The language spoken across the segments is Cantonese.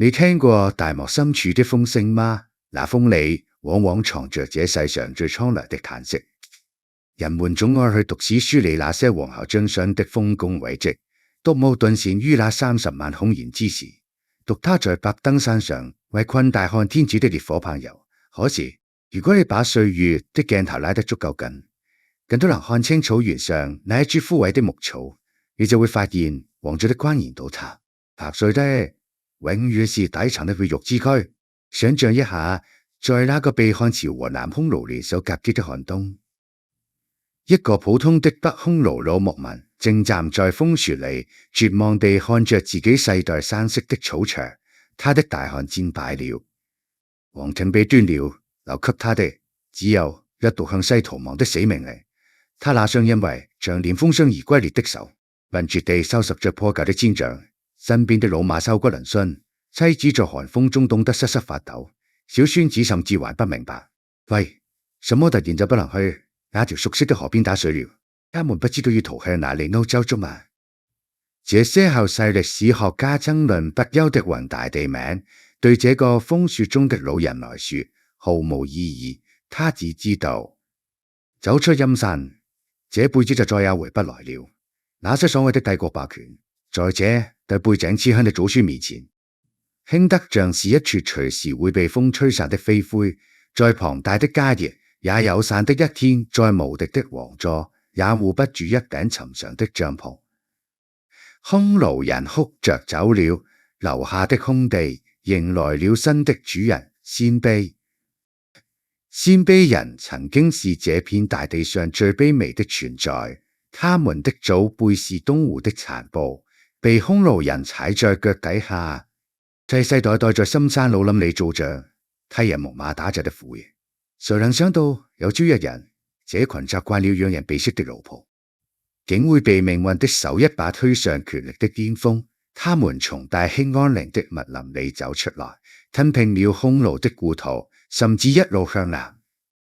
你聽過大漠深處的風聲嗎？那風裏往往藏着這世上最蒼涼的嘆息。人們總愛去讀史書裏那些王侯將相的豐功偉績，獨冇頓善於那30萬空燃之時。獨他在白登山上為困大漢天子的烈火烹油。可是，如果你把歲月的鏡頭拉得足夠近到能看清草原上那一株枯萎的牧草，你就會發現王族的關然倒塌。拍碎的永遠是底層的血肉之軀。想象一下，在那個被漢朝和南匈奴聯手夾擊的寒冬，一個普通的北匈奴老牧民正站在風雪裏，絕望地看着自己世代生息的草場，他的大漢戰敗了，王庭被端了，留給他的只有一獨向西逃亡的死命令。他那雙因為長年風霜而龜裂的手，笨拙地收拾着破舊的氈帳，身邊的老馬瘦骨嶙峋，妻子在寒風中凍得瑟瑟發抖，小孫子甚至還不明白，喂，什麼突然就不能去那條熟悉的河邊打水了？他們不知道要逃向哪裏歐洲捉嗎？這些後世歷史學家爭論不休的宏大地名，對這個風雪中的老人來說毫無意義。他只知道走出陰山，這輩子就再也回不來了。那些所謂的帝國霸權，在這對背井雌鄉的祖孫面前，輕得像是一撮隨時會被風吹散的飛灰。在龐大的家業也有散的一天，在無敵的王座也護不住一頂尋常的帳篷。匈奴人哭着走了，留下的空地迎來了新的主人鮮卑。鮮卑人曾經是這片大地上最卑微的存在，他們的祖輩是東湖的殘暴，被匈奴人踩在腳底下，世世代代在深山老林裏做着替人牧馬打雜的苦役。誰能想到有朝一日，這群習慣了讓人鼻息的奴僕，竟會被命運的手一把推上權力的巔峰。他們從大興安嶺的密林裏走出來，吞併了匈奴的故土，甚至一路向南，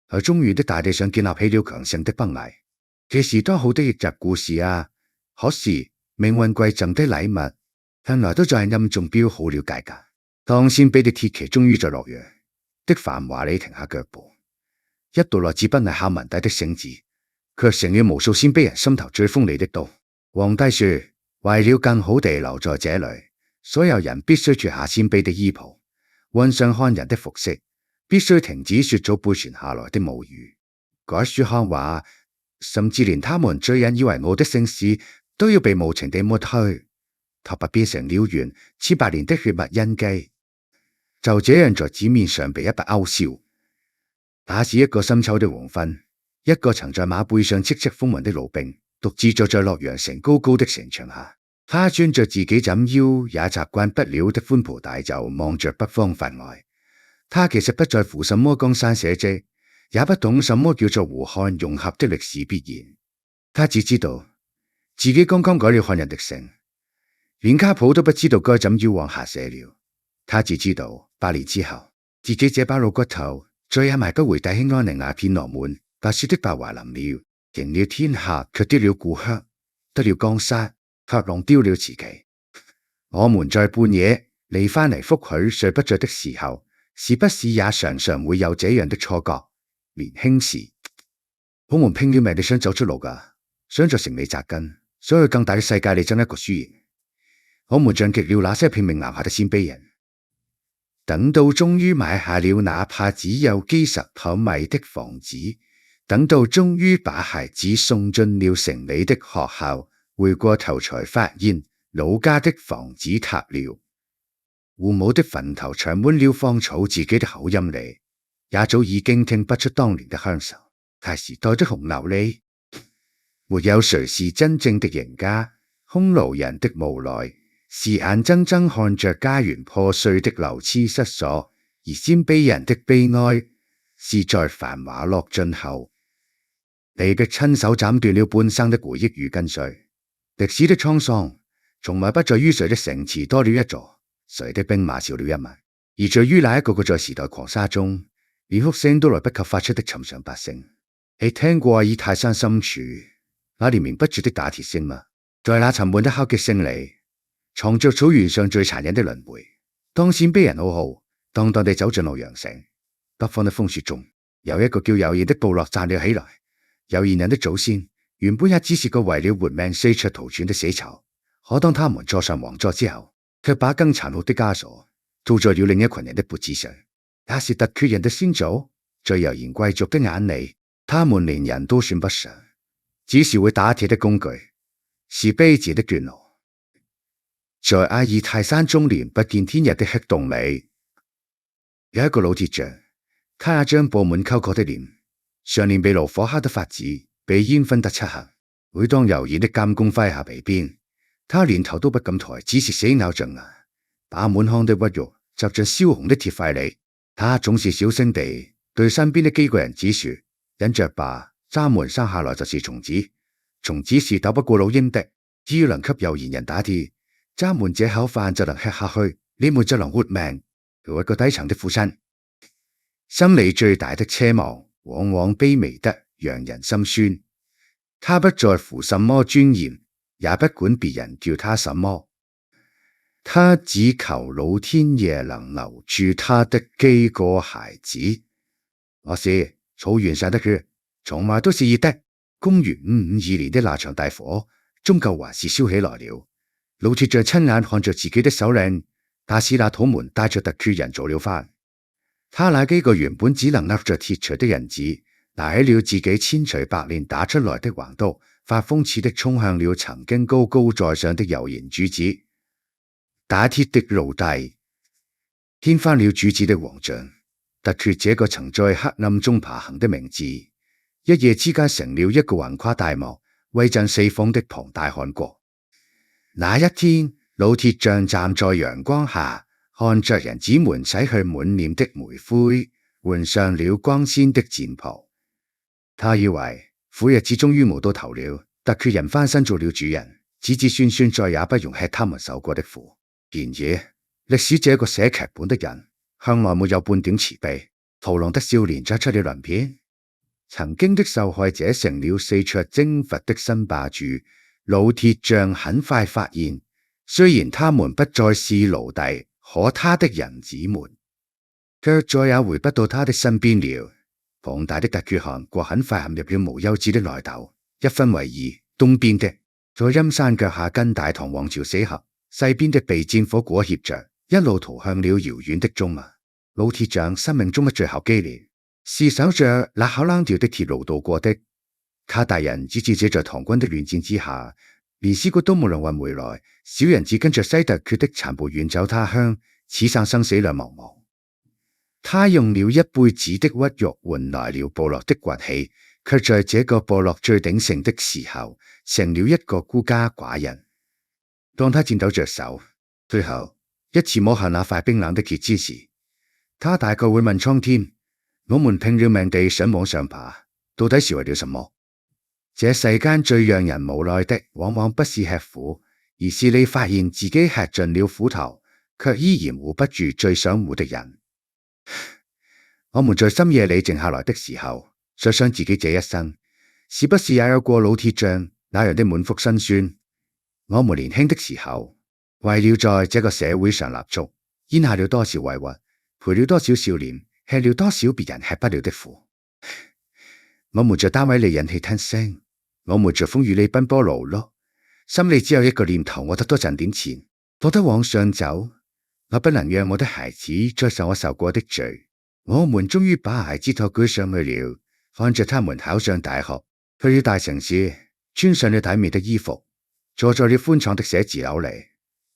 喺中原的大地上建立起了強盛的邦壘。這是多好的逆襲故事啊！可是命運饋贈的禮物，向來都在暗中標好了價格。當鮮卑的鐵騎終於在洛陽的繁華裏停下腳步，一道來自不腀考文帝的聖旨，卻成了無數鮮卑人心頭最鋒利的刀。皇帝說，為了更好地留在這裏，所有人必須脱下鮮卑的衣袍，換上漢人的服飾，必須停止說祖輩傳下來的母語，改說漢話，甚至連他們最引以為傲的姓氏都要被無情地抹去，頭髮變成了圓千百年的血脈印記，就這樣在紙面上被一筆勾銷。那是一個深秋的黃昏，一個曾在馬背上叱咤風雲的老兵，獨自坐在洛陽城高高的城牆下，他鑽着自己枕腰也習慣不了的寬袍大袖，望着北方發呆。他其實不在乎什麼江山社稷，也不懂什麼叫做胡漢融合的歷史必然。他只知道自己剛剛改了漢人的姓，連家譜都不知道該怎樣往下寫了。他只知道8年之後，自己這把老骨頭再也埋不回大興安嶺那片落滿白雪的白華林了。贏了天下，卻丟了故鄉；得了江山，卻弄丟了自己。我們在半夜離翻嚟覆許睡不着的時候，是不是也常常會有這樣的錯覺？年輕時，我們拼了命地想走出路噶，想在城裏扎根，想去更大的世界裏爭一個輸贏。我們像極了那些拼命南下的鮮卑人，等到終於買下了哪怕只有基石土米的房子，等到終於把孩子送進了城裏的學校，回過頭才發現老家的房子塌了，父母的墳頭長滿了荒草，自己的口音裏也早已經聽不出當年的鄉愁。大時代的洪流裏，沒有誰是真正的贏家。匈奴人的無奈是眼睜睜看着家園破碎的流離失所，而鮮卑人的悲哀是在繁華落盡後，被迫親手斬斷了半生的回憶與根髓。歷史的滄桑從來不在於誰的城池多了一座，誰的兵馬少了一萬，而在於那一個個在時代狂沙中連哭聲都來不及發出的尋常百姓。你聽過阿爾泰山深處那連綿不絕的打鐵聲嗎？在那沉悶的敲擊聲裏，藏着草原上最殘忍的輪迴。當先悲人浩浩蕩蕩地走進洛陽城。北方的風雪中，有一個叫友賢的部落站了起來。友賢人的祖先原本也只是個為了活命四處逃竄的死囚，可當他們坐上王座之後，卻把更殘酷的枷鎖套在了另一群人的脖子上。那是突厥人的先祖，在友賢貴族的眼裏，他們連人都算不上，只是會打鐵的工具，是卑賤的眷奴。在阿爾泰山終年不見天日的黑洞裏，有一個老鐵匠，他也將布滿溝壑的臉，上面被爐火烤得發紫，被煙燻得漆黑。每當友賢的監工揮下皮鞭，他連頭都不敢抬，只是死咬着牙，把滿腔的屈辱集進燒紅的鐵塊裏。他總是小聲地對身邊的幾個人指說：忍着吧，咱們生下來就是蟲子，蟲子是鬥不過老鷹的，只要能給友賢人打鐵，咱們這口飯就能吃下去，你們就能活命。有一個低層的父親，心裏最大的奢望，往往卑微得讓人心酸。他不在乎什麼尊嚴，也不管別人叫他什麼，他只求老天爺能留住他的幾個孩子。可是草原上的血從來都是熱的。公元552年的那場大火，終究還是燒起來了。老鐵匠親眼看着自己的首領達斯納土門帶着突厥人做了飯。他那幾個原本只能握着鐵錘的人子，拿起了自己千錘百煉打出來的橫刀，發瘋似的衝向了曾經高高在上的友賢主子。打鐵的奴隸掀翻了主子的王像，突厥這個曾在黑暗中爬行的名字，一夜之間成了一個橫跨大漠、威震四方的龐大汗國。那一天，老鐵匠站在陽光下，看着人子們洗去滿臉的煤灰，換上了光鮮的戰袍。他以為苦日子終於冒到頭了，突厥人翻身做了主人，子子孫孫再也不用吃他們受過的苦。然而，歷史這個寫劇本的人向來沒有半點慈悲。屠龍的少年再出了鱗片，曾經的受害者成了四處征伐的新霸主。老鐵匠很快發現，雖然他們不再是奴隸，可他的人子們卻再也回不到他的身邊了。龐大的突厥汗國很快陷入了無休止的內鬥，一分為二，東邊的在陰山腳下跟大唐王朝死合，西邊的被戰火裹挾着，一路逃向了遙遠的中亞。老鐵匠生命中的最後幾年是守着那口冷調的鐵路度過的。卡大人只是這在唐軍的亂戰之下，連屍骨都冇能運回來，小人只跟着西突厥的殘部遠走他鄉，此生生死兩茫茫。他用了一輩子的屈辱換來了部落的崛起，卻在這個部落最鼎盛的時候，成了一個孤家寡人。當他顫抖着手，最後一次摸下那塊冰冷的鐵之時，他大概會問蒼天：我們拼了命地想往上爬，到底是為了什麼？這世間最讓人無奈的，往往不是吃苦，而是你發現自己吃盡了苦頭，卻依然護不住最想護的人。我們在深夜裏靜下來的時候，想想自己這一生，是不是也有過老鐵匠那樣的滿腹辛酸？我們年輕的時候，為了在這個社會上立足，咽下了多少委屈，陪了多少少年，吃了多少別人吃不了的苦。我們在單位裏忍氣吞聲，我們在風雨裏奔波勞碌，心裏只有一個念頭：我得多賺點錢，我得往上走，我不能讓我的孩子再受我受過的罪。我們終於把孩子托舉上去了，看着他們考上大學，去了大城市，穿上了體面的衣服，坐在了寬敞的寫字樓裏。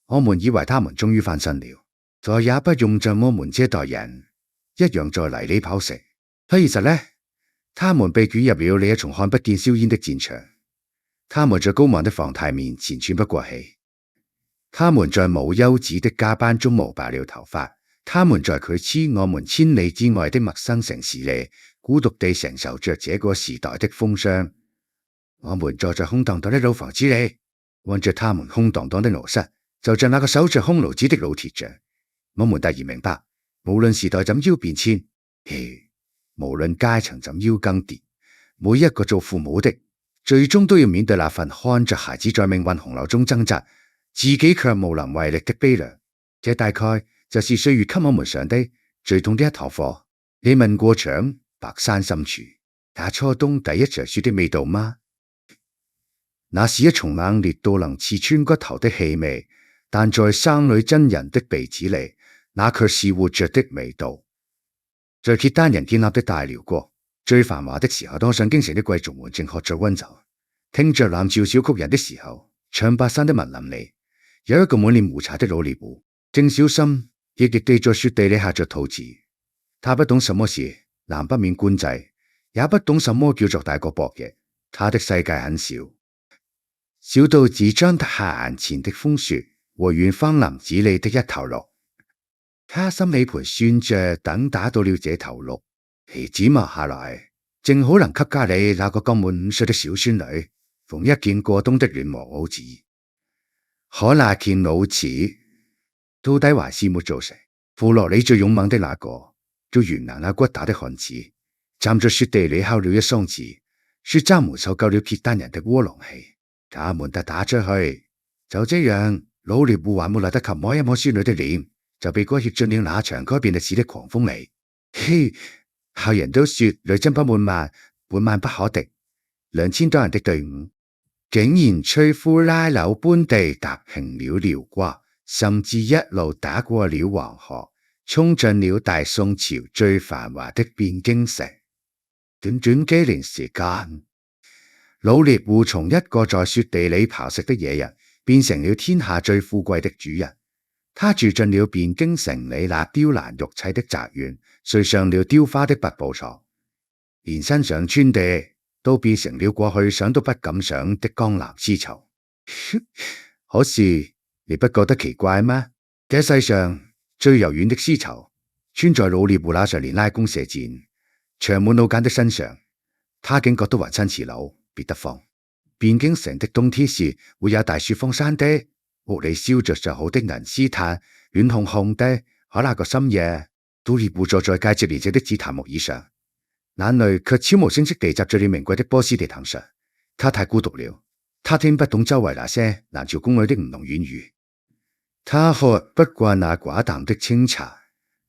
我們以為他們終於翻身了，再也不用像我們這代人一樣在泥裏刨食。可現實呢？他們被捲入了另一重看不見硝煙的戰場，他們在高昂的房貸面前喘不過氣，他們在無休止的加班中磨白了頭髮，他們在距離我們千里之外的陌生城市裏孤獨地承受着這個時代的風霜。我們坐在空蕩蕩的老房子裏，望着他們空蕩蕩的臥室，就像那個守着空爐子的老鐵匠。我們突然明白，無論時代怎樣變遷，無論階層怎樣更迭，每一個做父母的，最終都要面對那份看着孩子在命運洪流中掙扎，自己卻無能為力的悲涼。這大概就是歲月給我們上的最痛的一堂課。你問過長白山深處，那初冬第一場雪的味道嗎？那是一重冷冽到能刺穿骨頭的氣味，但在僧侶真人的鼻子裏，那卻是活着的味道。在契丹人建立的大遼國最繁華的時候，當上京城的貴族們正喝着溫酒，聽着南詔小曲人的時候，長白山的密林裏有一個滿臉胡茬的老獵戶，正小心翼翼地在雪地裏下着肚子。他不懂什麼是南北面官制，也不懂什麼叫做大國博弈。他的世界很小，小到只裝得下眼前的風雪和遠方林子裏的一頭鹿。他心裏盤算着，等打到了這頭鹿，皮子剝下來，正好能給家裏那個剛滿5歲的小孫女縫一件過冬的暖和襖子。可那件襖子到底還是沒做成。部落裏最勇猛的那個，叫袁蘭那骨打的漢子，站在雪地裏敲了一嗓子，說閘門受夠了契丹人的窩囊氣，他們得打出去。就這樣，老獵戶還沒來得及摸一摸孫女的臉，就被裹挾進了那場改變歷史的狂風裏。嘿，後人都說女真不滿萬，滿萬不可敵。2000多人的隊伍，竟然摧枯拉朽般地踏平了遼國，甚至一路打過了黃河，衝進了大宋朝最繁華的汴京城。短短幾年時間，老獵戶從一個在雪地裏刨食的野人，變成了天下最富貴的主人。他住進了汴京城裏那雕欄玉砌的宅院，睡上了雕花的白布床，連身上穿的都變成了過去想都不敢想的江南絲綢。可是你不覺得奇怪嗎？這世上最柔軟的絲綢，穿在老獵戶那上連拉弓射箭、長滿老繭的身上，他竟覺得渾身似紐，別得放。汴京城的冬天是會有大雪封山的，屋裏燒着上好的銀絲炭，暖烘烘的。可那個深夜，老獵戶坐在介接連直的紫檀木椅上，眼淚卻悄無聲息地砸在了名貴的波斯地毯上。他太孤獨了，他聽不懂周圍那些南朝宮裏的吳儂軟語，他喝不慣那寡淡的清茶，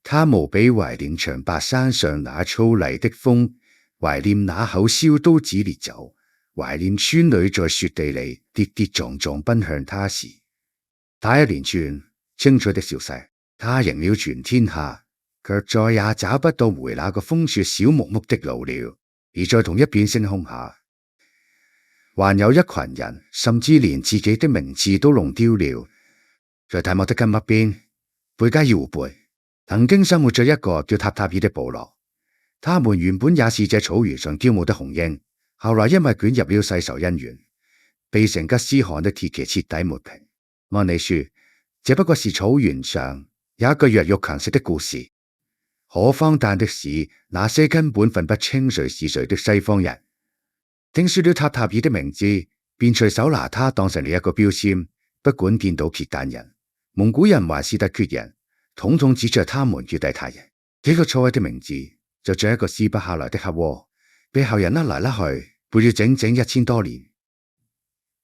他無比懷念長白山上那粗礪的風，懷念那口燒刀子烈酒，懷念孫女在雪地裏跌跌撞撞奔向他時，打一連串精彩的笑聲。他贏了全天下，卻再也找不到回那個風雪小木屋的路了。而在同一片星空下，還有一群人，甚至連自己的名字都弄丟了。在大漠的根北邊，貝加爾湖畔，曾經生活着一個叫塔塔爾的部落。他們原本也是這草原上驕傲的雄鷹，後來因為捲入了世仇恩怨，被成吉思汗的鐵騎徹底抹平。按理說，這不過是草原上有一個弱肉強食的故事。可荒誕的是，那些根本分不清誰是誰的西方人，聽說了塔塔爾的名字，便隨手拿他當成了一個標籤。不管見到契丹人、蒙古人還是突厥人，統統指着他們叫地泰人。這個錯位的名字，就像一個撕不下來的黑鍋，被後人甩來甩去，背了整整1000多年。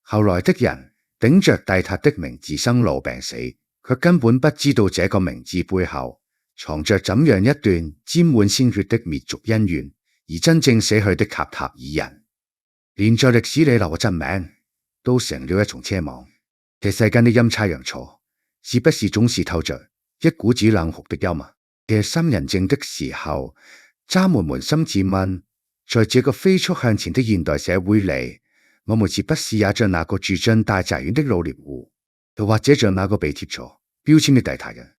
後來的人頂着地塔的名字生老病死，卻根本不知道這個名字背後藏着怎樣一段沾滿鮮血的滅族恩怨。而真正死去的塔塔爾人，連在歷史裏留個真名都成了一重奢望。這世間的陰差陽錯，是不是總是透着一股子冷酷的幽默？夜深人靜的時候，渣們捫心自問，在這個飛速向前的現代社會裏，我們是不是也像那個住進大宅院的老獵戶，又或者像那個被貼咗標籤的地泰人？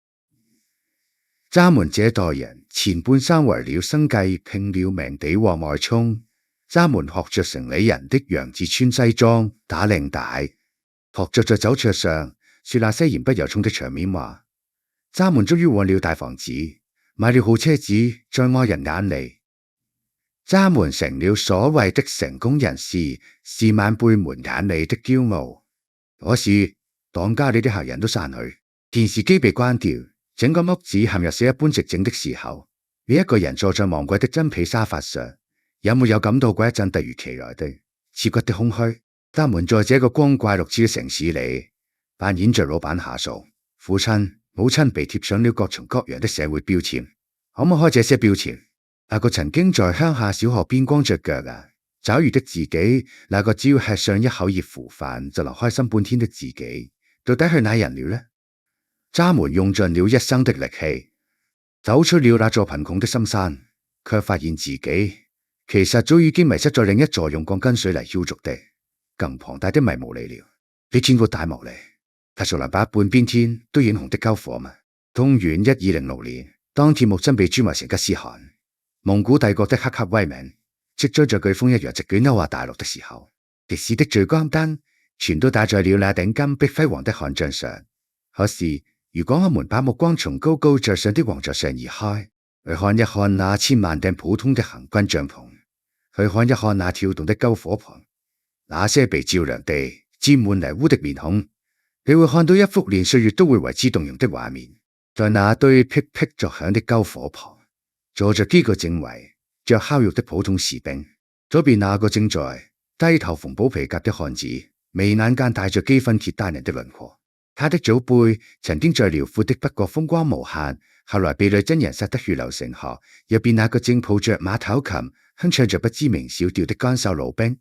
渣們這代人前半生為了生計拼了命地往外衝，渣們學着城裏人的樣子穿西裝打領帶，學着在酒桌上說那些言不由衷的場面話。渣們終於換了大房子，買了好車子，在外人眼裏，渣們成了所謂的成功人士，是晚輩們眼裏的驕傲。可是當家裏的客人都散去，電視機被關掉，整個屋子陷入死一般寂靜的時候，你一個人坐在昂貴的真皮沙發上，有沒有感到過一陣突如其來的刺骨的空虛？他們在這個光怪陸離的城市裏，扮演着老闆、下屬、父親母親被貼上了各種各樣的社會標籤。可唔可以開這些標籤？那個曾經在鄉下小河邊光着腳抓魚的自己，那個只要吃上一口熱糊飯就能開心半天的自己，到底去哪人了呢？渣門用盡了一生的力氣，走出了那座貧窮的深山，卻發現自己其實早已經迷失在另一座用鋼筋水泥澆築的更龐大的迷霧裏了。你見過大漠嚟？它仲能把半邊天都染紅的篝火嗎？公元1206年，當鐵木真被誅埋成吉思汗，蒙古帝國的赫赫威名即將像颶風一樣席捲歐亞大陸的時候，歷史的聚光燈全都打在了那頂金碧輝煌的漢帳上。可是如果我們把目光從高高在上的王座上移開，去看一看那千萬頂普通的行軍帳篷，去看一看那跳動的篝火旁，那些被照亮地沾滿泥污的面孔，你會看到一幅連歲月都會為之動容的畫面。在那堆噼噼作響的篝火旁，坐着幾個正圍着烤肉的普通士兵。左邊那個正在低頭縫補皮革的漢子，眉眼間帶着幾分契丹人的輪廓。他的祖輩曾經在遼闊的北國風光無限，後來被女真人殺得血流成河。入邊那個正抱着馬頭琴，哼唱着不知名小調的乾瘦老兵，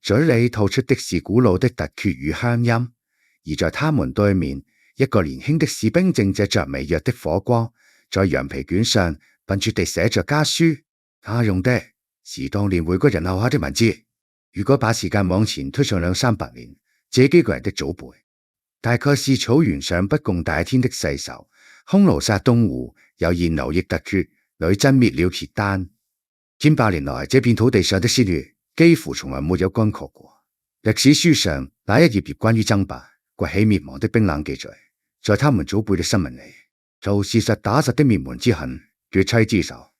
嘴裏吐出的是古老的突厥語鄉音。而在他們對面，一個年輕的士兵正借着微弱的火光，在羊皮卷上笨拙地寫着家書。他用的是當年回國人留下的文字。如果把時間往前推上200-300年，這幾個人的祖輩大概是草原上不共戴天的世仇，匈奴殺東胡，又現奴役突厥，女真滅了契丹。千百年來，這片土地上的鮮血幾乎從來沒有乾涸過。歷史書上那一頁頁關於爭霸、崛起滅亡的冰冷記載，在他們祖輩的生命裏，就是實打實的滅門之恨、絕妻之仇。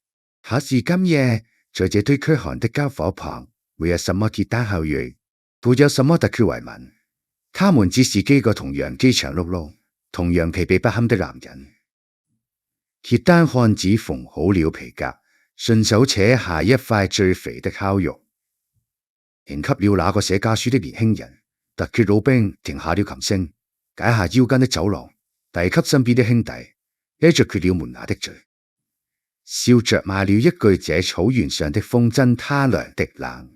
可是今夜，在這堆驅寒的篝火旁，沒有什麼契丹後裔，沒有什麼突厥遺民，他們只是幾個同樣飢腸轆轆、同樣疲憊不堪的男人。契丹漢子縫好了皮革，順手扯下一塊最肥的烤肉，獻給了那個寫家書的年輕人。突厥老兵停下了琴聲，解下腰間的酒囊，遞給身邊的兄弟，揹着缺了門牙的嘴，笑着罵了一句：這草原上的風真他娘的冷。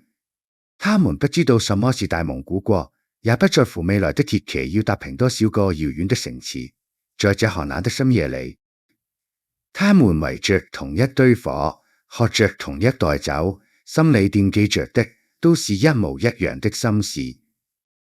他們不知道什麼是大蒙古國，也不在乎未來的鐵騎要踏平多少個遙遠的城池。在這寒冷的深夜裏，他們圍着同一堆火，喝着同一袋酒，心裏惦記着的都是一模一樣的心事。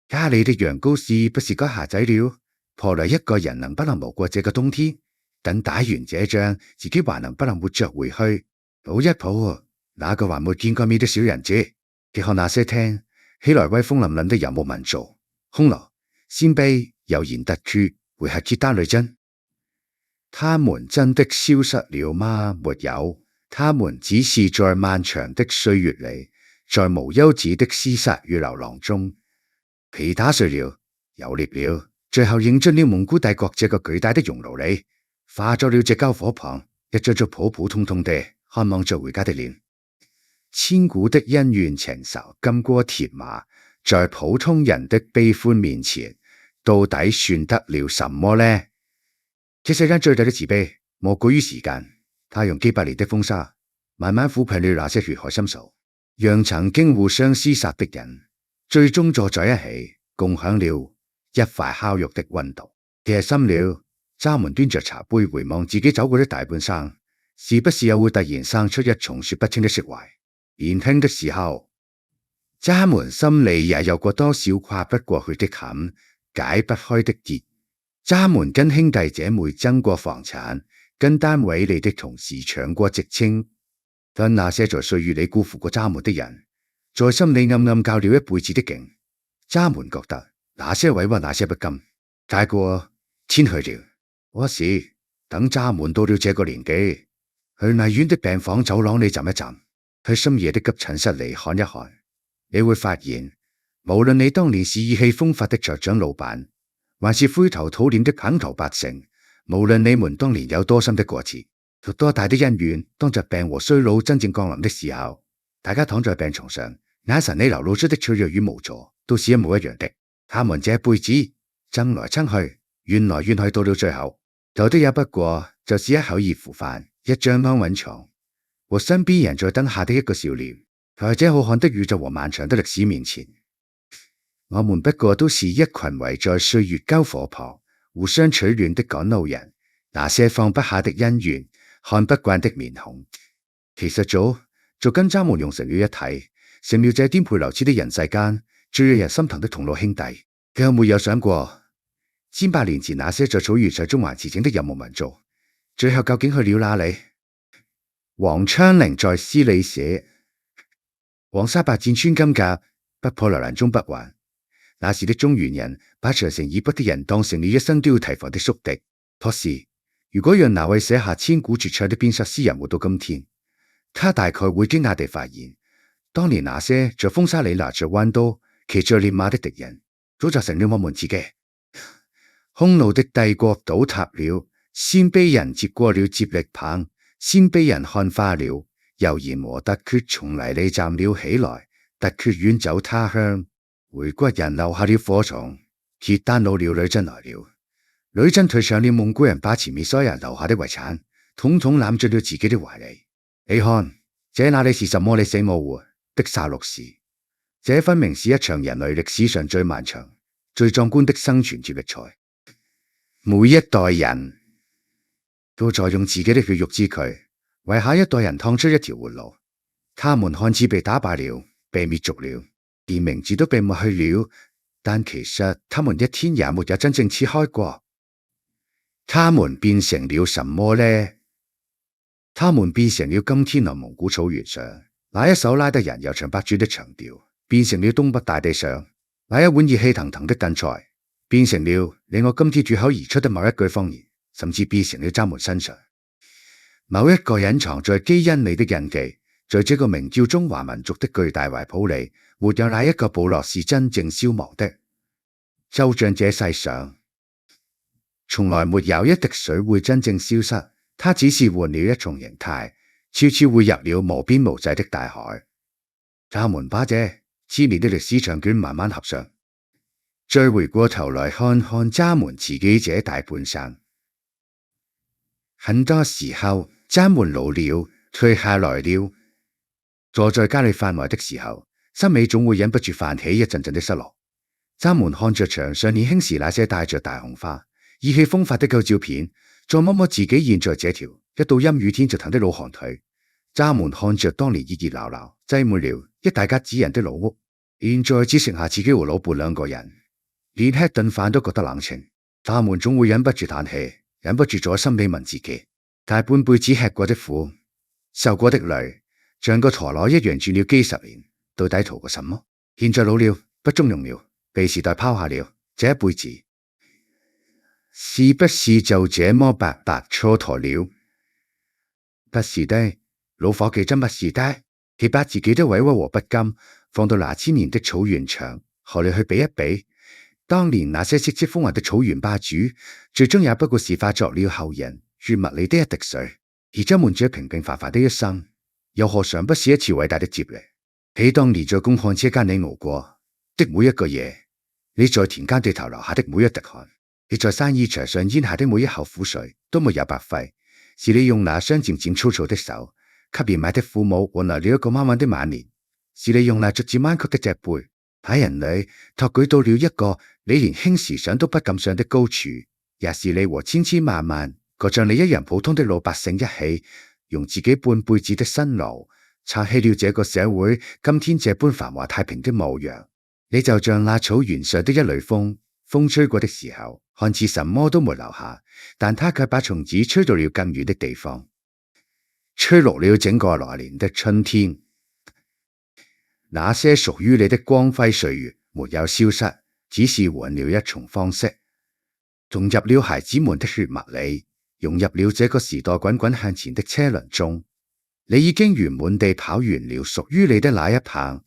家裏的羊羔是不是該下崽了？婆來一個人能不能熬過這個冬天？等打完這仗，自己還能不能活着回去？抱一抱那個還沒見過面的小人質，結合那些聽起來威風凜凜的游牧民族，匈奴、鮮卑、又言突厥，會係契丹女真？他們真的消失了嗎？沒有，他們只是在漫長的歲月裏，在無休止的廝殺與流浪中，皮打碎了，油裂了，最後扔進了蒙古帝國這個巨大的熔爐裏，化作了這篝火旁一張張普普通通的看望着回家的臉。千古的恩怨情仇，金戈鐵馬，在普通人的悲歡面前，到底算得了什麼呢？這世間最大的慈悲，莫過於時間。他用幾百年的風沙，慢慢撫平了那些血海深仇，讓曾經互相廝殺的人，最終坐在一起，共享了一塊烤肉的溫度。夜深了，渣門端着茶杯，回望自己走過的大半生，是不是又會突然生出一重說不清的釋懷？年輕的時候，渣門心裏也有過多少跨不過去的坎，解不開的結。渣門跟兄弟姐妹爭過房產，跟單位裏的同事搶過職稱，但那些在歲月裏辜負過渣門的人，在心裏暗暗較了一輩子的勁。渣門覺得那些委屈，那些不甘，大過天去了。可是等渣門到了這個年紀，去麗苑的病房走廊裏站一站，去深夜的急診室裏看一看，你會發現，無論你當年是意氣風發的酋長老闆，還是灰頭土臉的平頭百姓，無論你們當年有多深的過節，有多大的恩怨，當疾病和衰老真正降臨的時候，大家躺在病床上，眼神裏流露出的脆弱與無助，都是一模一樣的。他們這輩子爭來爭去，怨來怨去，到了最後，有的也不過就是一口熱乎飯，一張安穩床，和身邊人在燈下的一個笑臉，在這浩瀚的宇宙和漫長的歷史面前，我們不過都是一群圍在歲月篝火旁互相取暖的趕路人，那些放不下的恩怨，看不慣的面孔，其實早跟他們融成了一體，成了這顛沛流離的人世間最讓人心疼的同路兄弟。佢有沒有想過，千百年前那些在草原上中環馳騁的游牧民族，最後究竟去了哪裏？王昌齡在詩裏寫：黃沙百戰穿金甲，不破樓蘭終不還。那時的中原人把長城以北的人當成了一生都要提防的宿敵。可是如果讓那位寫下千古絕唱的邊塞詩人活到今天，他大概會驚訝地發現，當年那些在風沙裏拿着彎刀騎着烈馬的敵人，早就成了我們自己。匈奴的帝國倒塌了，鮮卑人接過了接力棒，鮮卑人看花了，悠然和突厥從泥裏站了起來，突厥遠走他鄉，回骨人留下了火種，契丹老了，女真來了，女真退上了蒙古人把前面所有人留下的遺產，統統攬進了自己的懷裡。你看，這哪裏是什麼你死我活的殺戮史？這分明是一場人類歷史上最漫長、最壯觀的生存接力賽。每一代人都在用自己的血肉之軀為下一代人趟出一條活路。他們看似被打敗了，被滅族了，連名字都被抹去了，但其實他們一天也沒有真正切開過。他們變成了什麼呢？他們變成了今天內蒙古草原上那一首拉得人悠長百轉的長調，變成了東北大地上那一碗熱氣騰騰的燉菜，變成了令我今天脫口而出的某一句方言，甚至變成了他們身上某一個隱藏在基因裏的印記。在這個名叫中華民族的巨大懷抱裏，沒有哪一個部落是真正消亡的。就像這世上從來沒有一滴水會真正消失，它只是換了一重形態，悄悄匯入了無邊無際的大海。他們把這千年的歷史長卷慢慢合上，再回過頭來看看他們自己這大半生，很多時候他們老了，退下來了，坐在家裏發呆的時候，心裏總會忍不住泛起一陣陣的失落。他們看着牆上年輕時那些帶着大紅花、意氣風發的舊照片，再摸摸自己現在這條一到陰雨天就疼的老寒腿。他們看着當年熱熱鬧鬧、擠滿了一大家子人的老屋，現在只剩下自己和老伴兩個人，連吃頓飯都覺得冷清。他們總會忍不住嘆氣，忍不住在心裏問自己：大半輩子吃過的苦、受過的累，像個陀螺一樣轉了幾十年，到底圖過什麼？現在老了，不中用了，被時代拋下了，這一輩子是不是就這麼白白蹉跎了？不是的，老伙計，真不是的。佢把自己的委屈和不甘放到那千年的草原上，何嚟去比一比？當年那些叱咤風雲的草原霸主，最終也不過是化作了後人血脈裏的一滴水。而他們這平平凡凡的一生，又何嘗不是一次偉大的接力？喺當年在公漢車間你熬過的每一個夜，你在田間地頭流下的每一滴汗，你在山衣牆上咽下的每一口苦水，都沒有白費。是你用那雙漸漸粗糙的手，給年邁的父母換來了一個安穩的晚年；是你用那逐漸彎曲的脊背，把人類托舉到了一個你連輕時想都不敢上的高處；也是你和千千萬萬個像你一樣普通的老百姓一起，用自己半輩子的辛勞，撐起了這個社會今天這般繁華太平的模樣。你就像那草原上的一縷風，風吹過的時候，看似什麼都沒留下，但它卻把蟲子吹到了更遠的地方，吹落了整個來年的春天。那些屬於你的光輝歲月沒有消失，只是換了一重方式，融入了孩子們的血脈裡，融入了這個時代滾滾向前的車輪中。你已經圓滿地跑完了屬於你的那一棒，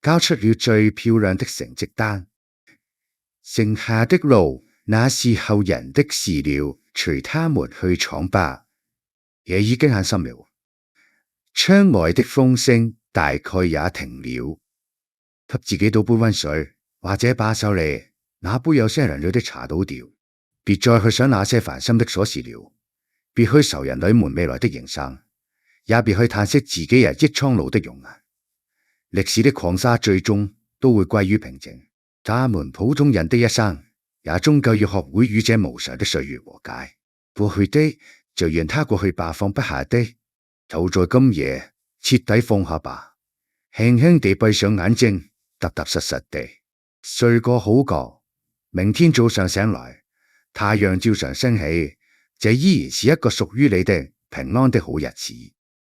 交出了最漂亮的成績單。剩下的路，那是後人的事了，隨他們去闖吧。夜已經很深了，窗外的風聲大概也停了。給自己倒杯溫水，或者把手裏那杯有些涼了的茶倒掉。別再去想那些煩心的瑣事了，別去愁人女們未來的營生，也別去嘆息自己日益蒼老的容顏。歷史的狂沙最終都會歸於平靜，他們普通人的一生也終究要學會與這無常的歲月和解。過去的就讓它過去吧，放不下的就在今夜徹底放下吧，輕輕地閉上眼睛，踏踏實實地睡個好覺。明天早上醒來，太陽照常升起，這依然是一個屬於你的平安的好日子。